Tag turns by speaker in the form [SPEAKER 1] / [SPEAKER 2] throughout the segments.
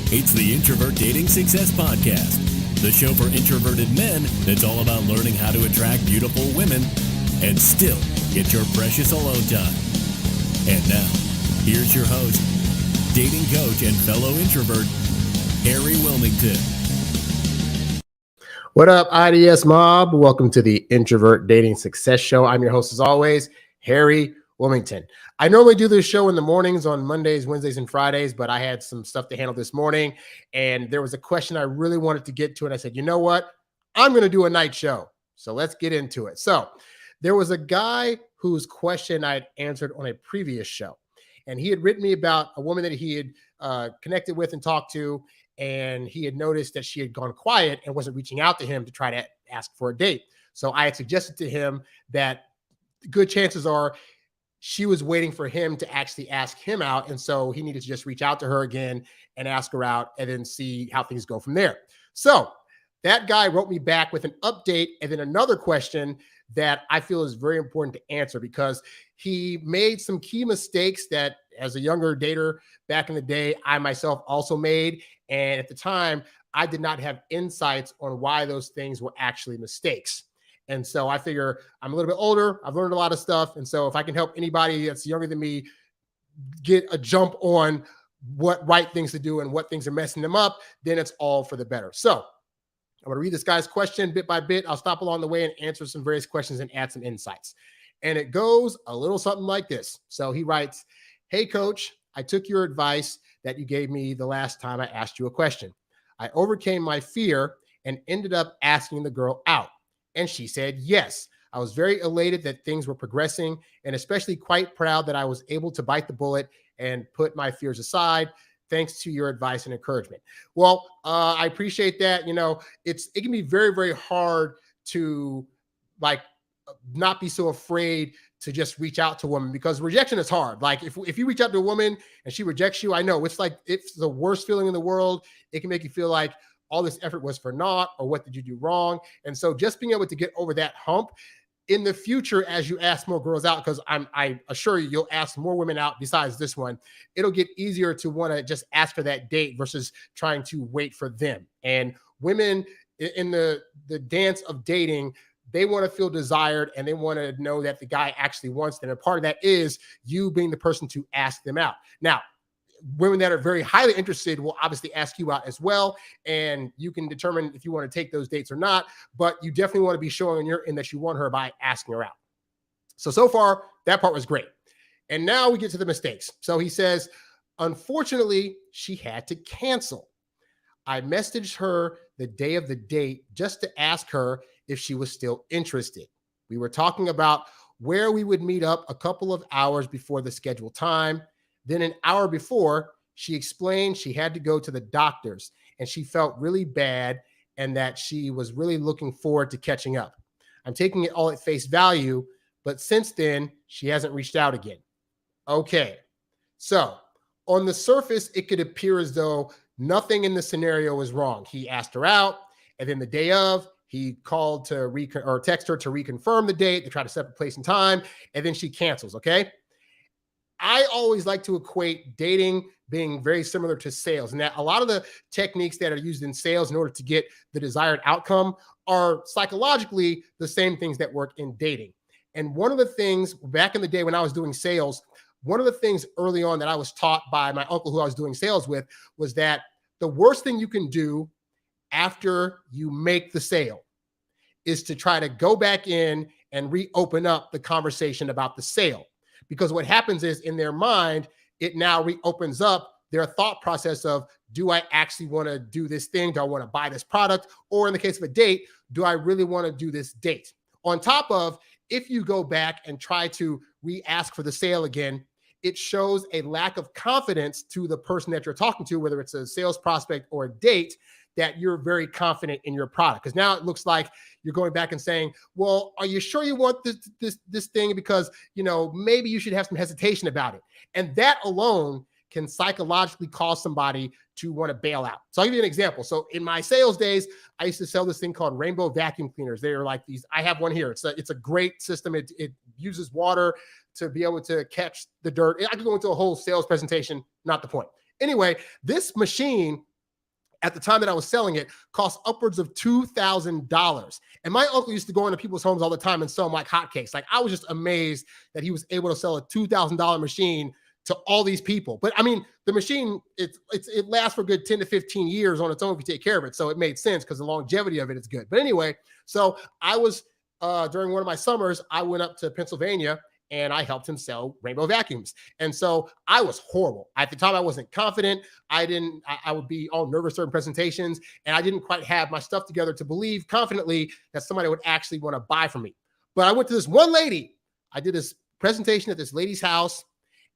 [SPEAKER 1] It's the Introvert Dating Success Podcast, the show for introverted men that's all about learning how to attract beautiful women and still get your precious alone time. And now, here's your host, dating coach and fellow introvert, Harry Wilmington.
[SPEAKER 2] What up, IDS Mob? Welcome to the Introvert Dating Success Show. I'm your host, as always, Harry Wilmington. I normally do this show in the mornings on Mondays, Wednesdays, and Fridays, but I had some stuff to handle this morning, and there was a question I really wanted to get to, and I said, you know what? I'm going to do a night show, so let's get into it. So there was a guy whose question I had answered on a previous show, and he had written me about a woman that he had connected with and talked to, and he had noticed that she had gone quiet and wasn't reaching out to him to try to ask for a date. So I had suggested to him that good chances are she was waiting for him to actually ask him out. And so he needed to just reach out to her again and ask her out and then see how things go from there. So that guy wrote me back with an update and then another question that I feel is very important to answer because he made some key mistakes that as a younger dater back in the day, I myself also made. And at the time, I did not have insights on why those things were actually mistakes. And so I figure I'm a little bit older. I've learned a lot of stuff. And so if I can help anybody that's younger than me get a jump on what right things to do and what things are messing them up, then it's all for the better. So I'm going to read this guy's question bit by bit. I'll stop along the way and answer some various questions and add some insights. And it goes a little something like this. So he writes, "Hey, coach, I took your advice that you gave me the last time I asked you a question. I overcame my fear and ended up asking the girl out. And she said yes. I was very elated that things were progressing and especially quite proud that I was able to bite the bullet and put my fears aside. Thanks to your advice and encouragement." Well, I appreciate that. You know, it can be very, very hard to not be so afraid to just reach out to a woman because rejection is hard. Like if you reach out to a woman and she rejects you, I know it's the worst feeling in the world. It can make you feel like all this effort was for naught, or what did you do wrong? And so just being able to get over that hump in the future, as you ask more girls out, because I assure you, you'll ask more women out besides this one, it'll get easier to want to just ask for that date versus trying to wait for them. And women in the dance of dating, they want to feel desired and they want to know that the guy actually wants them. And part of that is you being the person to ask them out. Now, women that are very highly interested will obviously ask you out as well. And you can determine if you want to take those dates or not, but you definitely want to be showing on your end that you want her by asking her out. So far, that part was great. And now we get to the mistakes. So he says, unfortunately, she had to cancel. I messaged her the day of the date just to ask her if she was still interested. We were talking about where we would meet up a couple of hours before the scheduled time. Then an hour before, she explained she had to go to the doctor's and she felt really bad and that she was really looking forward to catching up. I'm taking it all at face value, but since then, she hasn't reached out again. Okay, so on the surface, it could appear as though nothing in the scenario was wrong. He asked her out, and then the day of, he called to text her to reconfirm the date. They try to set up a place and time, and then she cancels, okay? I always like to equate dating being very similar to sales, and that a lot of the techniques that are used in sales in order to get the desired outcome are psychologically the same things that work in dating. And one of the things back in the day when I was doing sales, one of the things early on that I was taught by my uncle who I was doing sales with was that the worst thing you can do after you make the sale is to try to go back in and reopen up the conversation about the sale. Because what happens is in their mind, it now reopens up their thought process of, do I actually want to do this thing? Do I want to buy this product? Or in the case of a date, do I really want to do this date? On top of, if you go back and try to re-ask for the sale again, it shows a lack of confidence to the person that you're talking to, whether it's a sales prospect or a date, that you're very confident in your product. Because now it looks like you're going back and saying, well, are you sure you want this thing? Because, you know, maybe you should have some hesitation about it. And that alone can psychologically cause somebody to want to bail out. So I'll give you an example. So in my sales days, I used to sell this thing called Rainbow vacuum cleaners. They are like these. I have one here. It's a great system. It uses water to be able to catch the dirt. I could go into a whole sales presentation, not the point. Anyway, this machine at the time that I was selling it, cost upwards of $2,000. And my uncle used to go into people's homes all the time and sell them like hotcakes. Like, I was just amazed that he was able to sell a $2,000 machine to all these people. But I mean, the machine, it lasts for a good 10 to 15 years on its own if you take care of it. So it made sense because the longevity of it is good. But anyway, so I was, during one of my summers, I went up to Pennsylvania and I helped him sell rainbow vacuums. And so I was horrible. At the time, I wasn't confident. I would be all nervous during presentations, and I didn't quite have my stuff together to believe confidently that somebody would actually want to buy from me. But I went to this one lady. I did this presentation at this lady's house,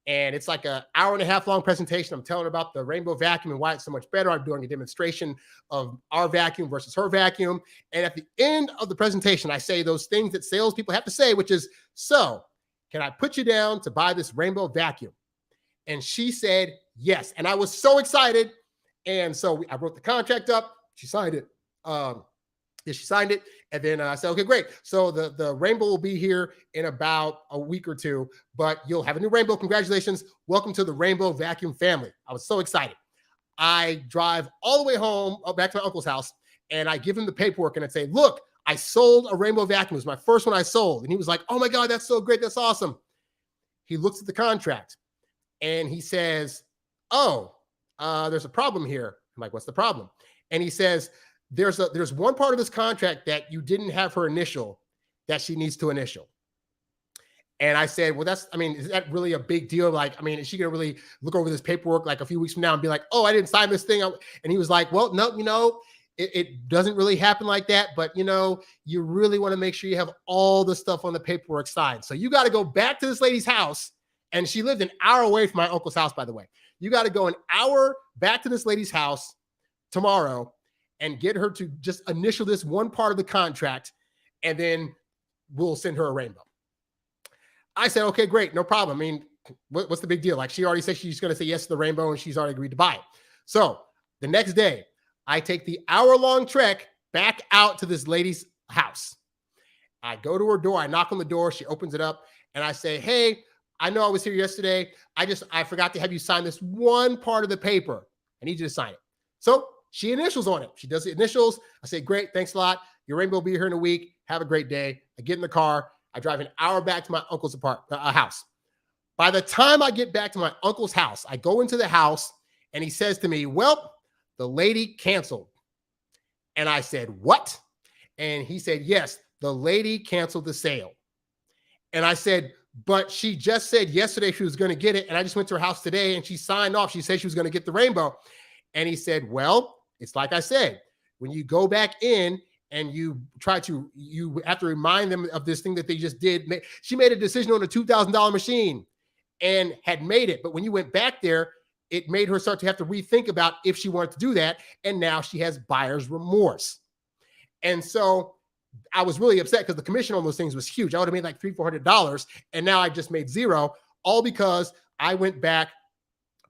[SPEAKER 2] and it's like an hour-and-a-half long presentation. I'm telling her about the rainbow vacuum and why it's so much better. I'm doing a demonstration of our vacuum versus her vacuum. And at the end of the presentation, I say those things that salespeople have to say, which is, so can I put you down to buy this rainbow vacuum? And she said yes. And I was so excited. And so I wrote the contract up. She signed it. She signed it. And then I said, okay, great. So the rainbow will be here in about a week or two, but you'll have a new rainbow. Congratulations. Welcome to the rainbow vacuum family. I was so excited. I drive all the way home, back to my uncle's house, and I give him the paperwork and I say, look, I sold a rainbow vacuum. It was my first one I sold. And he was like, oh my God, that's so great. That's awesome. He looks at the contract and he says, oh, there's a problem here. I'm like, what's the problem? And he says, there's one part of this contract that you didn't have her initial that she needs to initial. And I said, well, is that really a big deal? Like, I mean, is she going to really look over this paperwork like a few weeks from now and be like, oh, I didn't sign this thing? And he was like, well, no, it doesn't really happen like that. But, you really want to make sure you have all the stuff on the paperwork signed. So you got to go back to this lady's house. And she lived an hour away from my uncle's house, by the way. You got to go an hour back to this lady's house tomorrow and get her to just initial this one part of the contract. And then we'll send her a rainbow. I said, okay, great. No problem. I mean, what's the big deal? Like, she already said she's going to say yes to the rainbow and she's already agreed to buy it. So the next day, I take the hour-long trek back out to this lady's house. I go to her door. I knock on the door. She opens it up. And I say, hey, I know I was here yesterday. I forgot to have you sign this one part of the paper. I need you to sign it. So she initials on it. She does the initials. I say, great. Thanks a lot. Your rainbow will be here in a week. Have a great day. I get in the car. I drive an hour back to my uncle's house. By the time I get back to my uncle's house, I go into the house and he says to me, well, the lady canceled. And I said, what? And he said, yes, the lady canceled the sale. And I said, but she just said yesterday she was going to get it. And I just went to her house today and she signed off. She said she was going to get the rainbow. And he said, well, it's like I said, when you go back in and you have to remind them of this thing that they just did. She made a decision on a $2,000 machine and had made it. But when you went back there, it made her start to have to rethink about if she wanted to do that. And now she has buyer's remorse. And so I was really upset because the commission on those things was huge. I would have made like $300-400. And now I just made zero, all because I went back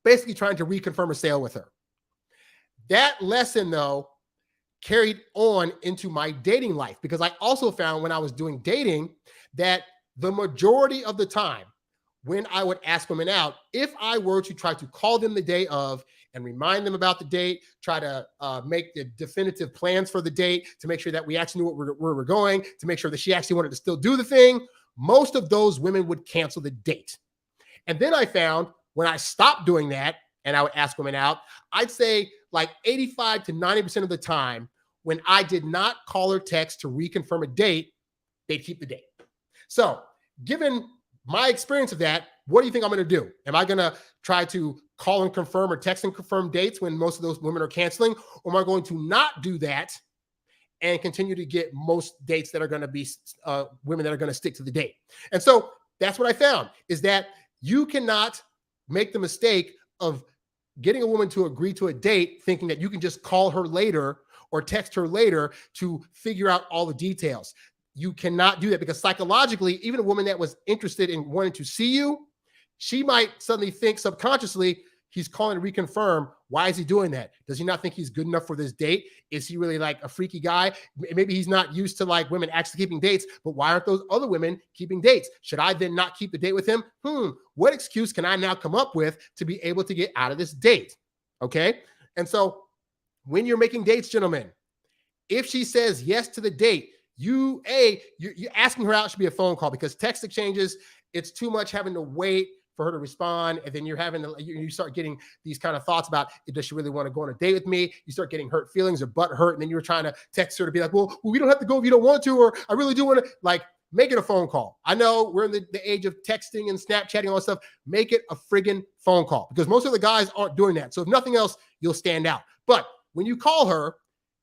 [SPEAKER 2] basically trying to reconfirm a sale with her. That lesson, though, carried on into my dating life, because I also found when I was doing dating that the majority of the time when I would ask women out, if I were to try to call them the day of and remind them about the date, try to make the definitive plans for the date to make sure that we actually knew where we're going, to make sure that she actually wanted to still do the thing, most of those women would cancel the date. And then I found when I stopped doing that and I would ask women out, I'd say like 85 to 90% of the time when I did not call or text to reconfirm a date, they'd keep the date. So given my experience of that, what do you think I'm going to do? Am I going to try to call and confirm or text and confirm dates when most of those women are canceling? Or am I going to not do that and continue to get most dates that are going to be women that are going to stick to the date? And so that's what I found, is that you cannot make the mistake of getting a woman to agree to a date thinking that you can just call her later or text her later to figure out all the details. You cannot do that, because psychologically, even a woman that was interested in wanting to see you, she might suddenly think subconsciously, he's calling to reconfirm. Why is he doing that? Does he not think he's good enough for this date? Is he really like a freaky guy? Maybe he's not used to like women actually keeping dates, but why aren't those other women keeping dates? Should I then not keep the date with him? What excuse can I now come up with to be able to get out of this date? Okay. And so when you're making dates, gentlemen, if she says yes to the date, you're asking her out should be a phone call, because text exchanges, it's too much having to wait for her to respond. And then you start getting these kind of thoughts about, does she really want to go on a date with me? You start getting hurt feelings or butt hurt. And then you're trying to text her to be like, well, we don't have to go if you don't want to, or I really do want to. Like, make it a phone call. I know we're in the age of texting and Snapchatting, all that stuff. Make it a friggin' phone call, because most of the guys aren't doing that. So if nothing else, you'll stand out. But when you call her,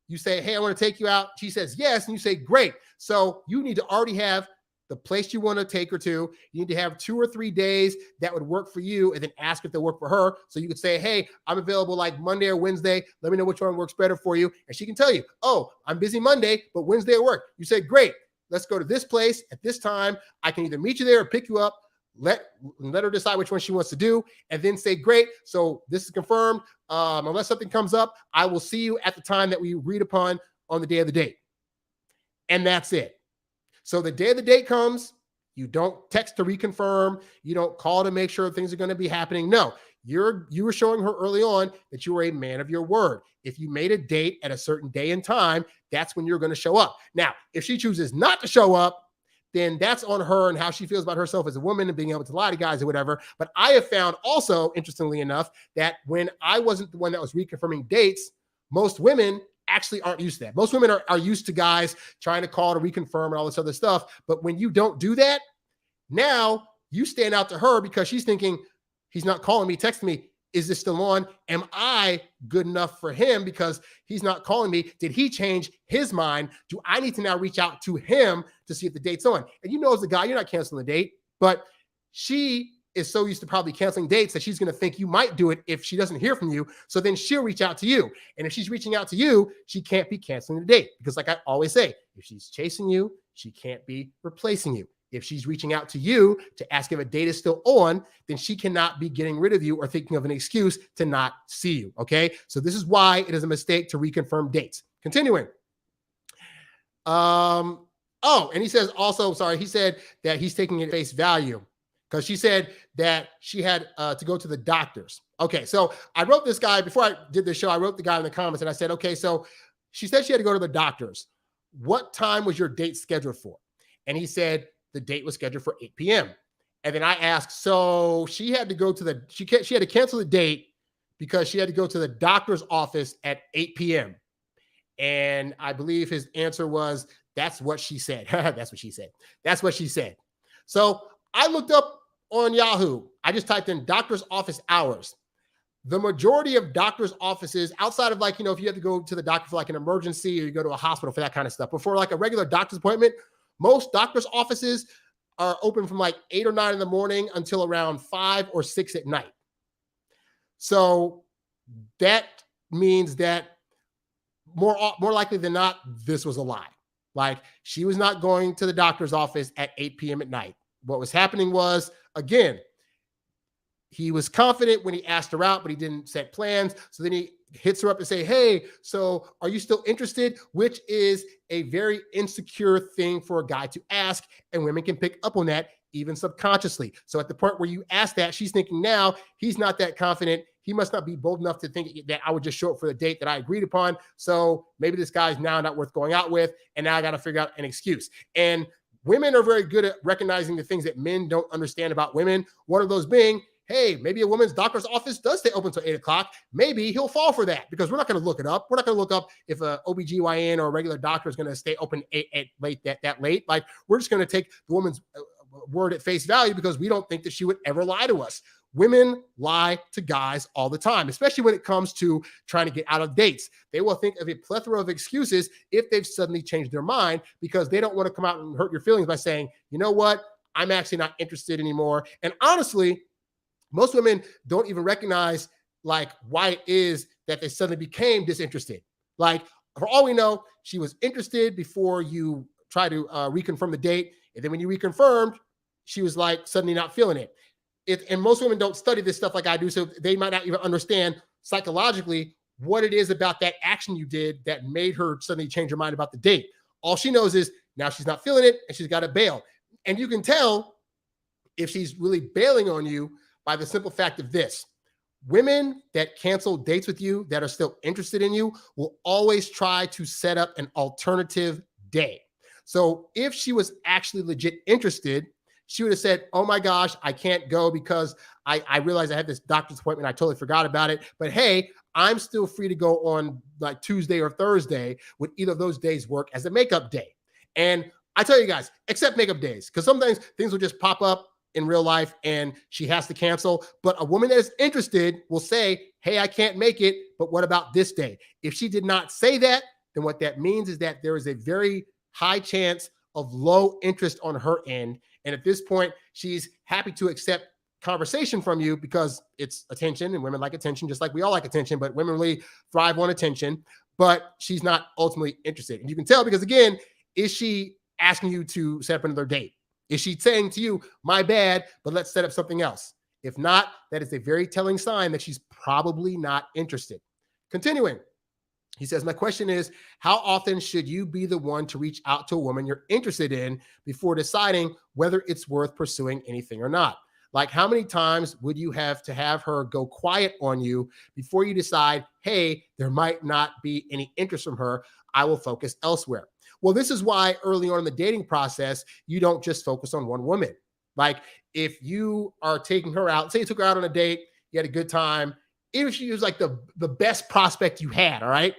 [SPEAKER 2] you say, hey, I want to take you out. She says yes. And you say, great. So you need to already have the place you want to take her to. You need to have 2 or 3 days that would work for you, and then ask if they work for her. So you could say, hey, I'm available like Monday or Wednesday. Let me know which one works better for you. And she can tell you, oh, I'm busy Monday, but Wednesday at work. You say, great. Let's go to this place at this time. I can either meet you there or pick you up. Let her decide which one she wants to do, and then say, great. So this is confirmed. Unless something comes up, I will see you at the time that we agreed upon on the day of the date. And that's it. So the day of the date comes, you don't text to reconfirm. You don't call to make sure things are going to be happening. No, you were showing her early on that you were a man of your word. If you made a date at a certain day and time, that's when you're going to show up. Now, if she chooses not to show up, then that's on her and how she feels about herself as a woman and being able to lie to guys or whatever. But I have found also, interestingly enough, that when I wasn't the one that was reconfirming dates, most women actually aren't used to that. Most women are used to guys trying to call to reconfirm and all this other stuff. But when you don't do that, now you stand out to her, because she's thinking, he's not calling me, texting me. Is this still on? Am I good enough for him because he's not calling me? Did he change his mind? Do I need to now reach out to him to see if the date's on? And you know, as a guy, you're not canceling the date, but she is so used to probably canceling dates that she's going to think you might do it if she doesn't hear from you. So then she'll reach out to you. And if she's reaching out to you, she can't be canceling the date, because like I always say, if she's chasing you, she can't be replacing you. If she's reaching out to you to ask if a date is still on, then she cannot be getting rid of you or thinking of an excuse to not see you. Okay. So this is why it is a mistake to reconfirm dates. Continuing. And he says also, he said that he's taking it at face value, because she said that she had to go to the doctors. Okay. So I wrote this guy before I did this show. I wrote the guy in the comments and I said, okay, so she said she had to go to the doctors. What time was your date scheduled for? And he said, the date was scheduled for 8 p.m. And then I asked, so she had to go to she had to cancel the date because she had to go to the doctor's office at 8 p.m. And I believe his answer was, that's what she said. That's what she said. That's what she said. So I looked up on Yahoo. I just typed in doctor's office hours. The majority of doctor's offices, outside of if you have to go to the doctor for like an emergency, or you go to a hospital for that kind of stuff, but for like a regular doctor's appointment, most doctor's offices are open from like 8 or 9 in the morning until around 5 or 6 at night. So that means that more likely than not, this was a lie. Like, she was not going to the doctor's office at 8 p.m. at night. What was happening was, again, he was confident when he asked her out, but he didn't set plans. So then he hits her up and say, hey, so are you still interested? Which is a very insecure thing for a guy to ask, and women can pick up on that even subconsciously. So at the point where you ask that, she's thinking now he's not that confident. He must not be bold enough to think that I would just show up for the date that I agreed upon. So maybe this guy's now not worth going out with, and now I got to figure out an excuse. And women are very good at recognizing the things that men don't understand about women. One of those being, hey, maybe a woman's doctor's office does stay open until 8 o'clock. Maybe he'll fall for that, because we're not going to look it up. We're not going to look up if a OBGYN or a regular doctor is going to stay open that late. Like, we're just going to take the woman's word at face value, because we don't think that she would ever lie to us. Women lie to guys all the time, especially when it comes to trying to get out of dates. They will think of a plethora of excuses if they've suddenly changed their mind, because they don't want to come out and hurt your feelings by saying, you know what, I'm actually not interested anymore. And honestly, most women don't even recognize like why it is that they suddenly became disinterested. Like, for all we know, she was interested before you try to reconfirm the date. And then when you reconfirmed, she was like suddenly not feeling it. And most women don't study this stuff like I do, so they might not even understand psychologically what it is about that action you did that made her suddenly change her mind about the date. All she knows is now she's not feeling it and she's got to bail. And you can tell if she's really bailing on you by the simple fact of this. Women that cancel dates with you that are still interested in you will always try to set up an alternative day. So if she was actually legit interested, she would have said, oh my gosh, I can't go because I realized I had this doctor's appointment. I totally forgot about it. But hey, I'm still free to go on like Tuesday or Thursday. Would either of those days work as a makeup day? And I tell you guys, except makeup days, because sometimes things will just pop up in real life and she has to cancel. But a woman that is interested will say, hey, I can't make it, but what about this day? If she did not say that, then what that means is that there is a very high chance of low interest on her end. And at this point, she's happy to accept conversation from you because it's attention, and women like attention, just like we all like attention, but women really thrive on attention. But she's not ultimately interested. And you can tell because, again, is she asking you to set up another date? Is she saying to you, my bad, but let's set up something else? If not, that is a very telling sign that she's probably not interested. Continuing, he says, my question is, how often should you be the one to reach out to a woman you're interested in before deciding whether it's worth pursuing anything or not? Like, how many times would you have to have her go quiet on you before you decide, hey, there might not be any interest from her, I will focus elsewhere? Well, this is why early on in the dating process, you don't just focus on one woman. Like, if you are taking her out, say you took her out on a date, you had a good time, even if she was like the best prospect you had, all right?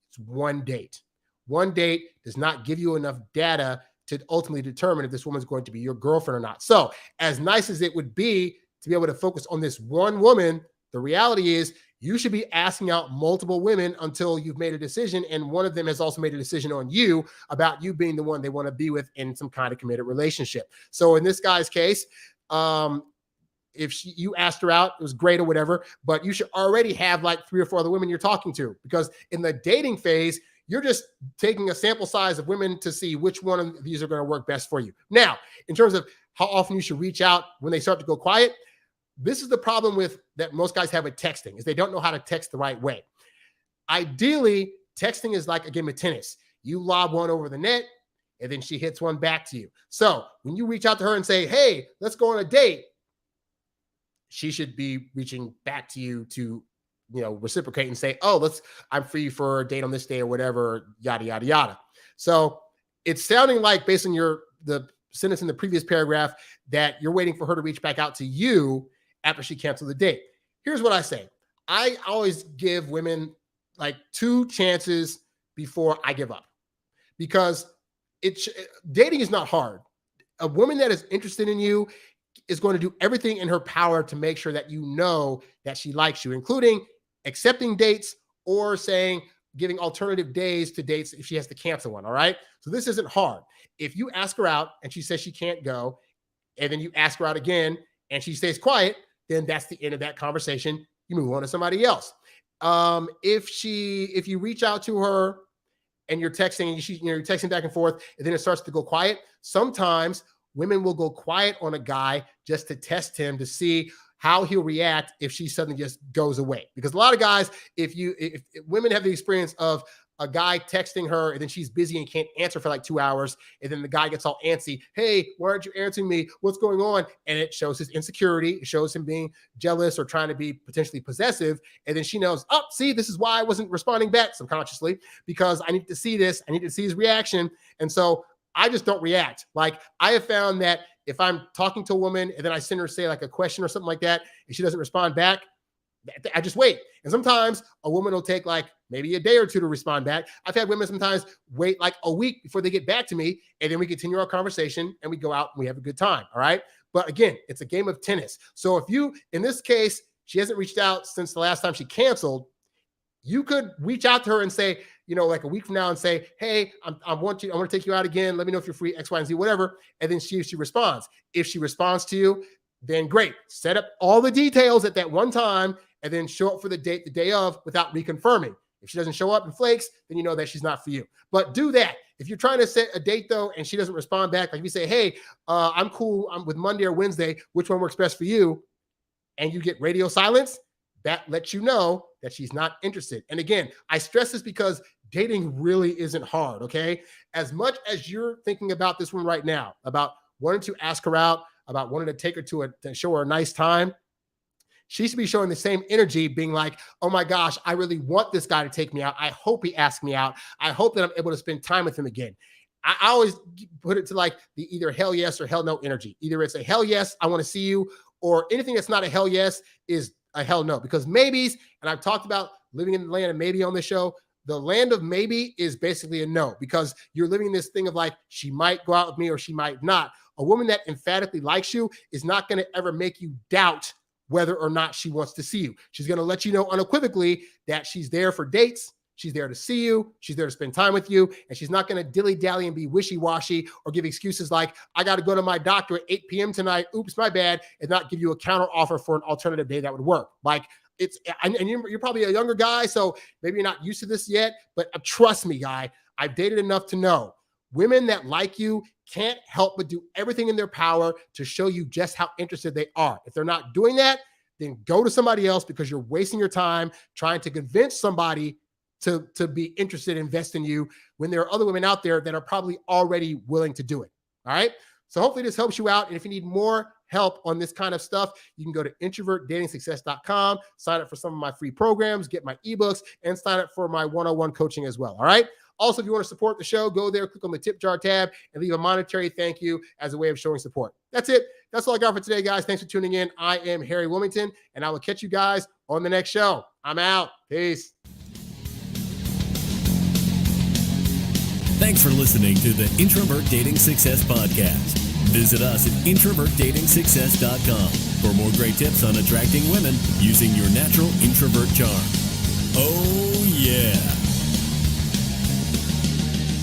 [SPEAKER 2] It's one date. One date does not give you enough data to ultimately determine if this woman's going to be your girlfriend or not. So as nice as it would be to be able to focus on this one woman, the reality is you should be asking out multiple women until you've made a decision. And one of them has also made a decision on you about you being the one they want to be with in some kind of committed relationship. So in this guy's case, if you asked her out, it was great or whatever, but you should already have like 3 or 4 other women you're talking to, because in the dating phase, you're just taking a sample size of women to see which one of these are going to work best for you. Now, in terms of how often you should reach out when they start to go quiet, this is the problem with that most guys have with texting, is they don't know how to text the right way. Ideally, texting is like a game of tennis. You lob one over the net, and then she hits one back to you. So when you reach out to her and say, hey, let's go on a date, she should be reaching back to you to, reciprocate and say, oh, I'm free for a date on this day or whatever, yada, yada, yada. So it's sounding like, based on the sentence in the previous paragraph, that you're waiting for her to reach back out to you after she canceled the date. Here's what I say. I always give women like 2 chances before I give up, because dating is not hard. A woman that is interested in you is going to do everything in her power to make sure that you know that she likes you, including accepting dates or giving alternative days to dates if she has to cancel one. All right. So this isn't hard. If you ask her out and she says she can't go, and then you ask her out again and she stays quiet, then that's the end of that conversation. You move on to somebody else. If you reach out to her and you're texting and you're texting back and forth, and then it starts to go quiet, sometimes women will go quiet on a guy just to test him to see how he'll react if she suddenly just goes away. Because a lot of guys, if women have the experience of a guy texting her and then she's busy and can't answer for like 2 hours, and then the guy gets all antsy, hey, why aren't you answering me? What's going on? And it shows his insecurity. It shows him being jealous or trying to be potentially possessive. And then she knows, oh, see, this is why I wasn't responding back subconsciously, because I need to see this. I need to see his reaction. And so I just don't react. Like, I have found that if I'm talking to a woman and then I send her, say, like a question or something like that, and she doesn't respond back, I just wait. And sometimes a woman will take like maybe a day or 2 to respond back. I've had women sometimes wait like a week before they get back to me, and then we continue our conversation and we go out and we have a good time. All right. But again, it's a game of tennis. So if in this case, she hasn't reached out since the last time she canceled, you could reach out to her and say, like a week from now, and say, hey, I want to take you out again. Let me know if you're free, X, Y, and Z, whatever. And then she responds. If she responds to you, then great. Set up all the details at that one time and then show up for the date the day of without reconfirming. If she doesn't show up and flakes, then you know that she's not for you. But do that. If you're trying to set a date though, and she doesn't respond back, like if you say, hey, I'm cool, I'm with Monday or Wednesday, which one works best for you? And you get radio silence, that lets you know that she's not interested. And again, I stress this because dating really isn't hard, okay? As much as you're thinking about this one right now, about wanting to ask her out, about wanting to take her to show her a nice time, she should be showing the same energy, being like, oh my gosh, I really want this guy to take me out. I hope he asks me out. I hope that I'm able to spend time with him again. I always put it to like the either hell yes or hell no energy. Either it's a hell yes, I want to see you, or anything that's not a hell yes is a hell no. Because maybes, and I've talked about living in the land of maybe on the show, the land of maybe is basically a no, because you're living this thing of like, she might go out with me or she might not. A woman that emphatically likes you is not going to ever make you doubt whether or not she wants to see you. She's going to let you know unequivocally that she's there for dates. She's there to see you. She's there to spend time with you. And she's not going to dilly-dally and be wishy-washy or give excuses like, I got to go to my doctor at 8 p.m. tonight. Oops, my bad. And not give you a counter offer for an alternative day that would work. Like, and you're probably a younger guy, so maybe you're not used to this yet. But trust me, guy, I've dated enough to know women that like you can't help but do everything in their power to show you just how interested they are. If they're not doing that, then go to somebody else, because you're wasting your time trying to convince somebody to be interested, invest in you, when there are other women out there that are probably already willing to do it. All right. So hopefully this helps you out. And if you need more help on this kind of stuff, you can go to introvertdatingsuccess.com, sign up for some of my free programs, get my ebooks, and sign up for my one-on-one coaching as well. All right. Also, if you want to support the show, go there, click on the tip jar tab, and leave a monetary thank you as a way of showing support. That's it. That's all I got for today, guys. Thanks for tuning in. I am Harry Wilmington, and I will catch you guys on the next show. I'm out. Peace.
[SPEAKER 1] Thanks for listening to the Introvert Dating Success Podcast. Visit us at introvertdatingsuccess.com for more great tips on attracting women using your natural introvert charm. Oh, yeah.